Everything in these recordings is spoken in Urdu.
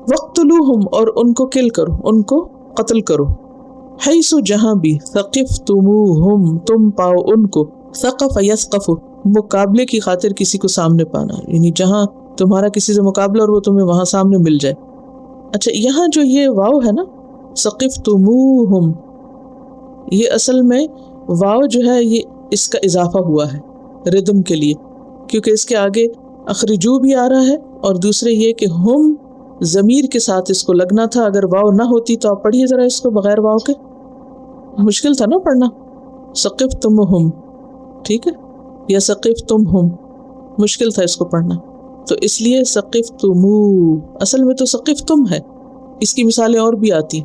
وقتلوہم اور ان کو کل کرو، ان کو قتل کرو، حیث جہاں بھی، ثقفتموہم تم پاؤ ان کو، ثقف یثقف مقابلے کی خاطر کسی کو سامنے پانا، یعنی جہاں تمہارا کسی سے مقابلہ اور وہ تمہیں وہاں سامنے مل جائے. اچھا یہاں جو یہ واو ہے نا ثقفتموہم، یہ اصل میں واو جو ہے یہ اس کا اضافہ ہوا ہے ردم کے لیے، کیونکہ اس کے آگے اخرجو بھی آ رہا ہے، اور دوسرے یہ کہ ہم ضمیر کے ساتھ اس کو لگنا تھا. اگر واو نہ ہوتی تو آپ پڑھیے ذرا اس کو بغیر واو کے، مشکل تھا نا پڑھنا. ثقفتموہم، ٹھیک ہے، یا ثقفتمہم، مشکل تھا اس کو پڑھنا، تو اس لیے ثقفتمو، اصل میں تو ثقفتم ہے. اس کی مثالیں اور بھی آتی.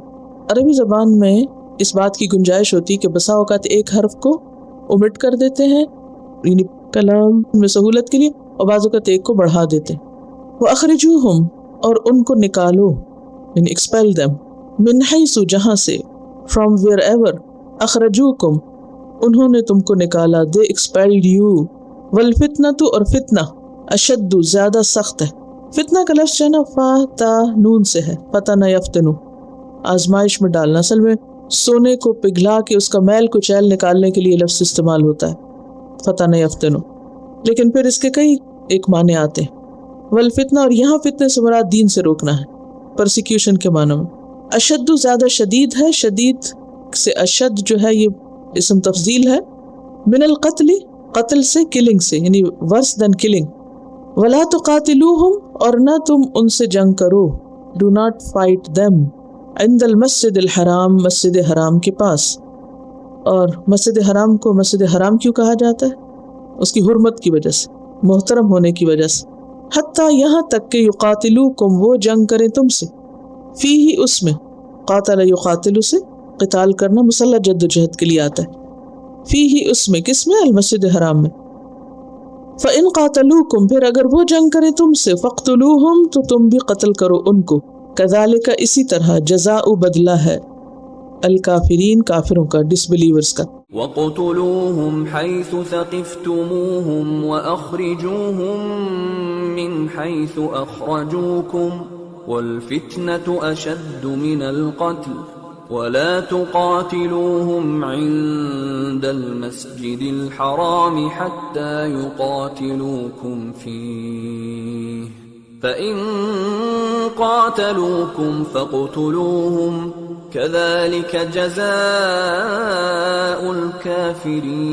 عربی زبان میں اس بات کی گنجائش ہوتی کہ بسا اوقات ایک حرف کو اومٹ کر دیتے ہیں یعنی کلام میں سہولت کے لیے، اور بعض اوقات ایک کو بڑھا دیتے ہیں. وَأَخْرِجُوهُمْ اور ان کو نکالو، یعنی expel them، من حیث جہاں سے، from wherever، اخرجوکم انہوں نے تم کو نکالا، they expelled you. والفتنة اور فتنہ اشد زیادہ سخت ہے. فتنہ کا لفظ ہے نا فا تا نون سے ہے، فتن یفتنو، آزمائش میں ڈالنا. اصل میں سونے کو پگھلا کے اس کا میل کچیل نکالنے کے لیے لفظ استعمال ہوتا ہے فتن یفتنو، لیکن پھر اس کے کئی ایک معنی آتے ہیں. والفتنہ اور یہاں فتنے سے مراد دین سے روکنا ہے، پرسیکیوشن کے معنی میں. اشد زیادہ شدید ہے، شدید سے اشد جو ہے یہ اسم تفضیل ہے. من القتل قتل سے، کلنگ سے، یعنی ورس دین کلنگ. ولا تقاتلوہم اور نہ تم ان سے جنگ کرو، ڈو ناٹ فائٹ them عند المسجد الحرام مسجد حرام کے پاس. اور مسجد حرام کو مسجد حرام کیوں کہا جاتا ہے؟ اس کی حرمت کی وجہ سے، محترم ہونے کی وجہ سے. حتیٰ یہاں تک کہ یقاتلوکم وہ جنگ کریں تم سے، فیہ اس میں، قاتل یقاتل سے قتال کرنا مسلح جد و جہد کے لیے آتا ہے. فیہ اس میں، کس میں؟ المسجد حرام میں. فَإِن قَاتَلُوكُمْ پھر اگر وہ جنگ کرے تم سے، فَاقْتُلُوهُمْ تو تم بھی قتل کرو ان کو. كَذَلِكَ اسی طرح جزاء بدلہ ہے الکافرین کافروں کا، ڈس بلیورز کا. وَاقْتُلُوهُمْ حَيْثُ ثَقِفْتُمُوهُمْ وَأَخْرِجُوهُمْ مِنْ حَيْثُ أَخْرَجُوكُمْ وَالْفِتْنَةُ أَشَدُّ مِنَ الْقَتْلِ وَلَا تُقَاتِلُوهُمْ عِندَ الْمَسْجِدِ الْحَرَامِ حَتَّى يُقَاتِلُوكُمْ فِيهِ فَإِن قَاتَلُوكُمْ فَاقْتُلُوهُمْ كَذَلِكَ جَزَاءُ الْكَافِرِينَ.